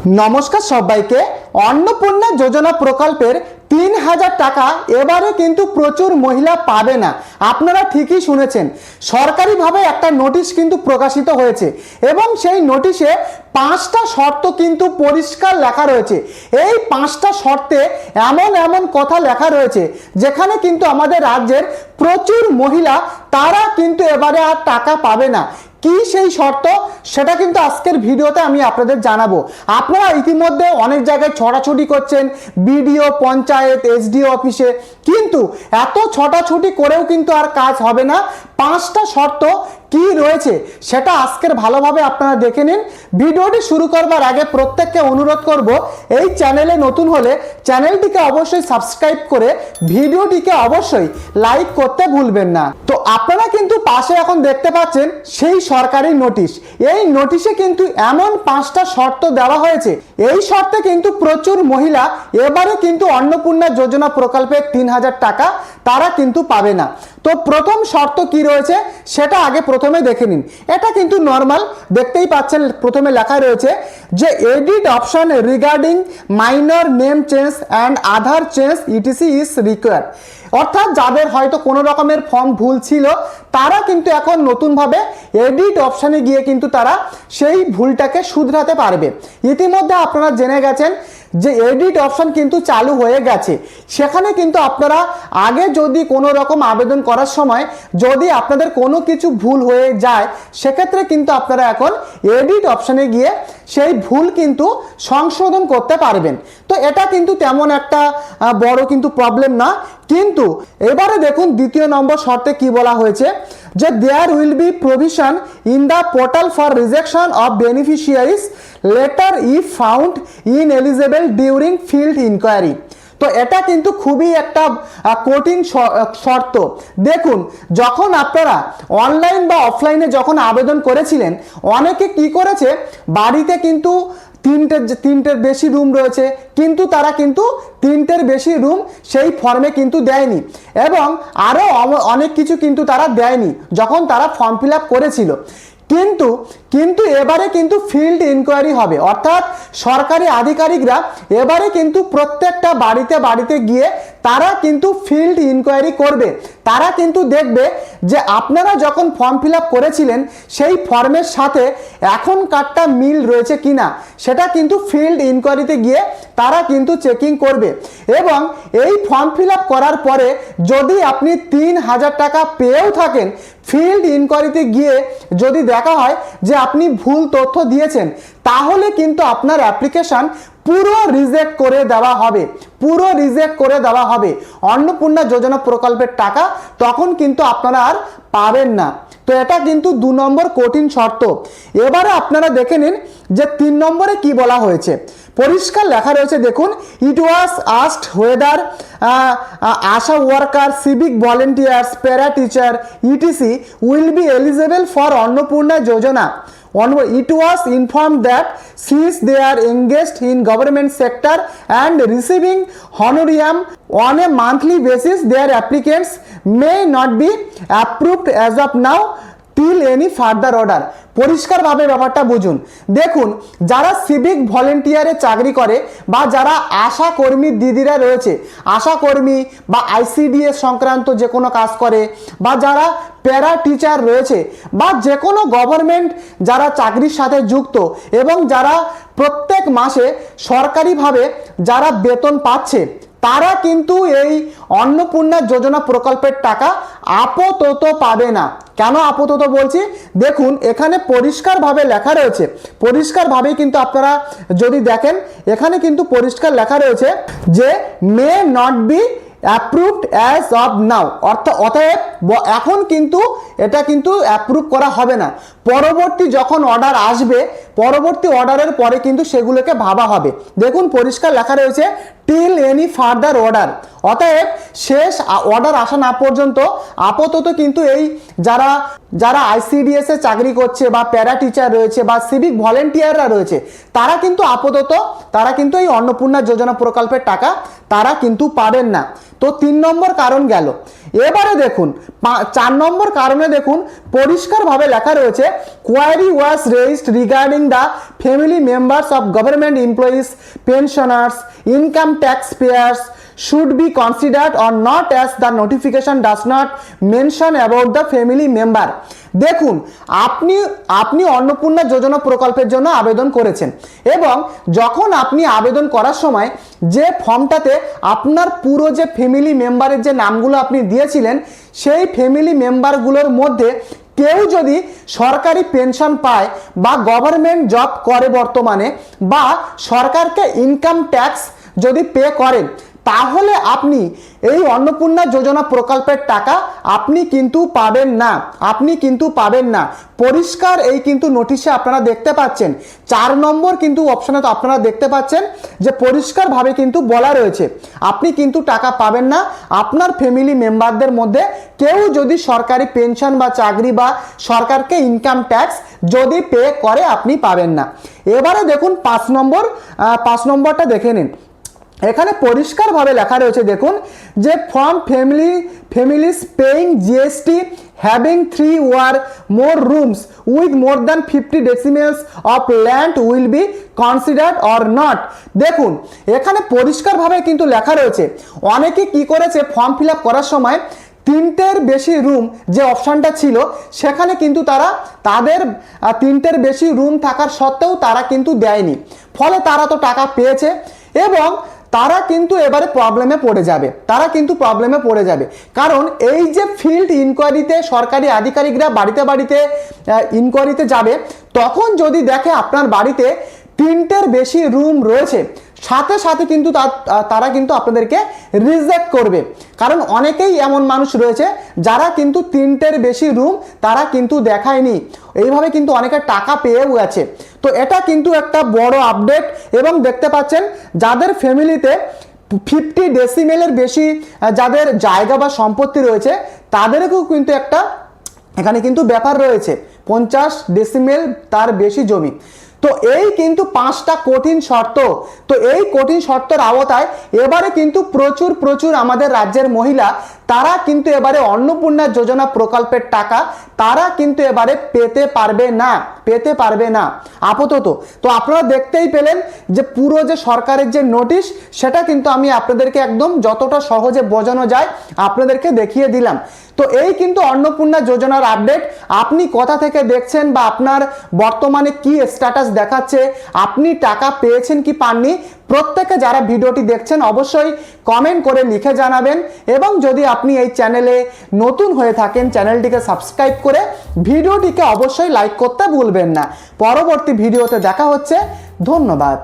নমস্কার সবাইকে। অন্নপূর্ণা যোজনা প্রকল্পের ৩,০০০ টাকা এবারে কিন্তু প্রচুর মহিলা পাবে না। আপনারা ঠিকই শুনেছেন, সরকারিভাবে একটা নোটিশ কিন্তু প্রকাশিত হয়েছে এবং সেই নোটিশে ৫টা শর্ত কিন্তু পরিষ্কার লেখা রয়েছে। এই ৫টা শর্তে এমন এমন কথা লেখা রয়েছে যেখানে কিন্তু আমাদের রাজ্যের প্রচুর মহিলা তারা কিন্তু এবারে আর টাকা পাবে না। কি সেই শর্ত সেটা কিন্তু আজকের ভিডিওতে আমি আপনাদের জানাবো। আপনারা ইতিমধ্যে অনেক জায়গায় ছড়াছড়ি করছেন বিডিও, পঞ্চায়েত, এসডিও অফিসে, কিন্তু এত ছটাছুটি করেও কিন্তু আর কাজ হবে না। ৫টা শর্ত কি রয়েছে সেটা আজকের ভালোভাবে আপনারা দেখে নিন। ভিডিওটি শুরু করবার আগে প্রত্যেককে অনুরোধ করব, এই চ্যানেলে নতুন হলে চ্যানেলটিকে অবশ্যই সাবস্ক্রাইব করে ভিডিওটিকে অবশ্যই লাইক করতে ভুলবেন না। তো আপনারা কিন্তু পাশে এখন দেখতে পাচ্ছেন সেই সরকারি নোটিশ। এই নোটিশে কিন্তু এমন ৫টা শর্ত দেওয়া হয়েছে, এই শর্তে কিন্তু প্রচুর মহিলা এবারে কিন্তু অন্নপূর্ণা যোজনা প্রকল্পের ৩,০০০ টাকা তারা কিন্তু পাবে না। তো প্রথম শর্ত কি রয়েছে সেটা আগে প্রথমে দেখে নিন। এটা কিন্তু নর্মাল, দেখতেই পাচ্ছেন প্রথমে লেখা রয়েছে যে edit option regarding minor name change and Aadhaar change etc is required. অর্থাৎ যাদের হয়তো কোনো রকমের ফর্ম ভুল ছিল তারা কিন্তু এখন নতুনভাবে এডিট অপশানে গিয়ে কিন্তু তারা সেই ভুলটাকে শুধরাতে পারবে। ইতিমধ্যে আপনারা জেনে গেছেন যে এডিট অপশন কিন্তু চালু হয়ে গেছে। সেখানে কিন্তু আপনারা আগে যদি কোনো রকম আবেদন করার সময় যদি আপনাদের কোনো কিছু ভুল হয়ে যায় সেক্ষেত্রে কিন্তু আপনারা এখন এডিট অপশানে গিয়ে সেই ভুল কিন্তু সংশোধন করতে পারবেন। তো এটা কিন্তু তেমন একটা বড় কিন্তু প্রবলেম না। কিন্তু এবারে দেখুন দ্বিতীয় নম্বর শর্তে কি বলা হয়েছে যে there will be provision in the portal for rejection of beneficiaries later if found ineligible during field enquiry. তো এটা কিন্তু খুবই একটা কঠিন শর্ত। দেখুন, যখন আপনারা অনলাইন বা অফলাইনে যখন আবেদন করেছিলেন অনেকে কি করেছে, বাড়িতে কিন্তু তিনটের বেশি রুম রয়েছে কিন্তু তারা কিন্তু তিনটের বেশি রুম সেই ফর্মে কিন্তু দেয়নি এবং আরও অনেক কিছু কিন্তু তারা দেয়নি যখন তারা ফর্ম ফিল আপ করেছিল। কিন্তু এবারে কিন্তু ফিল্ড ইনকোয়ারি হবে, অর্থাৎ সরকারি আধিকারিকরা এবারে কিন্তু প্রত্যেকটা বাড়িতে গিয়ে তারা কিন্তু ফিল্ড ইনকোয়ারি করবে। তারা কিন্তু দেখবে যে আপনারা যখন ফর্ম ফিল আপ করেছিলেন সেই ফর্মের সাথে এখনকারটা মিল রয়েছে কিনা সেটা কিন্তু ফিল্ড ইনকোয়ারিতে গিয়ে তারা কিন্তু চেকিং করবে এবং এই ফর্ম ফিল আপ করার পরে যদি আপনি ৩,০০০ টাকা পেয়েও থাকেন, ফিল্ড ইনকোয়ারিতে গিয়ে যদি দেখা হয় যে আপনি ভুল তথ্য দিয়েছেন তাহলে কিন্তু আপনার অ্যাপ্লিকেশন পুরো রিজেক্ট করে দেওয়া হবে। অন্নপূর্ণা যোজনা প্রকল্পের টাকা তখন কিন্তু আপনারা আর পাবেন না। তো এটা কিন্তু ২ নম্বর কঠিন শর্ত। এবারে আপনারা দেখে নিন যে ৩ নম্বরে কি বলা হয়েছে। পরিষ্কার লেখা রয়েছে, দেখুন, it was asked whether ASHA worker, civic volunteers, para teacher etc will be eligible for Annapurna Yojana. It was informed that since they are engaged in government sector and receiving honorarium on a monthly basis, their applicants may not be approved as of now till any further order. পরিষ্কারভাবে ব্যাপারটা বুঝুন। দেখুন, যারা civic ভলেন্টিয়ারে চাকরি করে বা যারা আশা কর্মী দিদিরা রয়েছে, আশা কর্মী বা আইসিডিএস সংক্রান্ত যে কোনো কাজ করে বা যারা প্যারা টিচার রয়েছে বা যে কোনো গভর্নমেন্ট যারা চাকরির সাথে যুক্ত এবং যারা প্রত্যেক মাসে সরকারিভাবে যারা বেতন পাচ্ছে তারা কিন্তু এই অন্নপূর্ণা যোজনা প্রকল্পের টাকা আপাতত পাবে না। কেন আপাতত বলছি, দেখুন এখানে পরিষ্কারভাবে লেখা রয়েছে, পরিষ্কারভাবেই কিন্তু আপনারা যদি দেখেন এখানে কিন্তু পরিষ্কার লেখা রয়েছে যে may not be approved as of now. অতএব এখন কিন্তু এটা কিন্তু অ্যাপ্রুভ করা হবে না। পরবর্তী যখন অর্ডার আসবে, পরবর্তী অর্ডারের পরে কিন্তু সেগুলোকে ভাবা হবে। দেখুন পরিষ্কার লেখা রয়েছে টিল এনি ফার্দার অর্ডার। অতএব শেষ অর্ডার আসা না পর্যন্ত আপাতত কিন্তু এই যারা আইসিডিএস এ চাকরি করছে বা প্যারা টিচার রয়েছে বা সিভিক ভলেন্টিয়াররা রয়েছে তারা কিন্তু আপাতত এই অন্নপূর্ণা যোজনা প্রকল্পের টাকা তারা কিন্তু পাবেন না। তো তো 3 নম্বর কারণ গেল। এবারে দেখুন 4 নম্বর কারণে দেখুন পরিষ্কারভাবে লেখা রয়েছে, query was raised regarding the family members of government employees, pensioners, income tax payers should be considered or not as the notification does not mention about the family member। দেখুন আপনি অন্নপূর্ণা যোজনা প্রকল্পের জন্য আবেদন করেছেন এবং যখন আপনি আবেদন করার সময় যে ফর্মটাতে আপনার পুরো যে ফ্যামিলি মেম্বারের যে নামগুলো আপনি দিয়েছিলেন, সেই ফ্যামিলি মেম্বারগুলোর মধ্যে কেউ যদি সরকারি পেনশন পায় বা গভর্নমেন্ট জব করে বর্তমানে, বা সরকারকে ইনকাম ট্যাক্স যদি পে করেন, তাহলে আপনি এই অন্নপূর্ণা যোজনা প্রকল্পের টাকা আপনি কিন্তু পাবেন না, পরিষ্কার এই কিন্তু নোটিশে আপনারা দেখতে পাচ্ছেন। 4 নম্বর কিন্তু অপশনে তো আপনারা দেখতে পাচ্ছেন যে পরিষ্কারভাবে কিন্তু বলা রয়েছে আপনি কিন্তু টাকা পাবেন না। আপনার ফ্যামিলি মেম্বারদের মধ্যে কেউ যদি সরকারি পেনশন বা চাকরি বা সরকারকে ইনকাম ট্যাক্স যদি পে করে আপনি পাবেন না। এবারে দেখুন 5 নম্বরটা দেখে নিন। এখানে পরিষ্কারভাবে লেখা রয়েছে, দেখুন যে from families paying GST having 3 or more rooms with more than 50 decimals of land will be considered or not। দেখুন এখানে পরিষ্কারভাবে কিন্তু লেখা রয়েছে, অনেকে কি করেছে ফর্ম ফিল আপ করার সময় 3টের বেশি রুম যে অপশানটা ছিল সেখানে কিন্তু তাদের 3টের বেশি রুম থাকার সত্ত্বেও তারা কিন্তু দেয়নি, ফলে তারা তো টাকা পেয়েছে এবং তারা কিন্তু এবারে প্রবলেমে পড়ে যাবে, কারণ এই যে ফিল্ড ইনকোয়ারিতে সরকারি আধিকারিকরা বাড়িতে ইনকোয়ারিতে যাবে, তখন যদি দেখে আপনার বাড়িতে 3টের বেশি রুম রয়েছে, সাথে সাথে কিন্তু তারা কিন্তু আপনাদেরকে রিজেক্ট করবে। কারণ অনেকেই এমন মানুষ রয়েছে যারা কিন্তু 3টের বেশি রুম তারা কিন্তু দেখায়নি, এইভাবে কিন্তু অনেকে টাকা পেয়েও গেছে। তো এটা কিন্তু একটা বড় আপডেট। এবং দেখতে পাচ্ছেন যাদের ফ্যামিলিতে 50 ডেসিমেলের বেশি যাদের জায়গা বা সম্পত্তি রয়েছে, তাদেরকেও কিন্তু একটা এখানে কিন্তু ব্যাপার রয়েছে, 50 ডেসিমেল তার বেশি জমি। তো এই কিন্তু 5টা কঠিন শর্ত। তো এই কঠিন শর্তের আওতায় এবারে কিন্তু প্রচুর আমাদের রাজ্যের মহিলা তারা কিন্তু এবারে অন্নপূর্ণা যোজনা প্রকল্পের টাকা তারা কিন্তু এবারে পেতে পারবে না আপাতত। তো আপনারা দেখতেই পেলেন যে পুরো যে সরকারের যে নোটিশ, সেটা কিন্তু আমি আপনাদেরকে একদম যতটা সহজে বোঝানো যায় আপনাদেরকে দেখিয়ে দিলাম। তো এই কিন্তু অন্নপূর্ণা যোজনার আপডেট। আপনি কোথা থেকে দেখছেন বা আপনার বর্তমানে কি স্ট্যাটাস দেখাচ্ছে, আপনি টাকা পেয়েছেন কি পাননি, প্রত্যেকে যারা ভিডিওটি দেখছেন অবশ্যই কমেন্ট করে লিখে জানাবেন। এবং যদি আপনি এই চ্যানেলে নতুন হয়ে থাকেন, চ্যানেলটিকে সাবস্ক্রাইব করে ভিডিওটিকে অবশ্যই লাইক করতে ভুলবেন না। পরবর্তী ভিডিওতে দেখা হচ্ছে। ধন্যবাদ।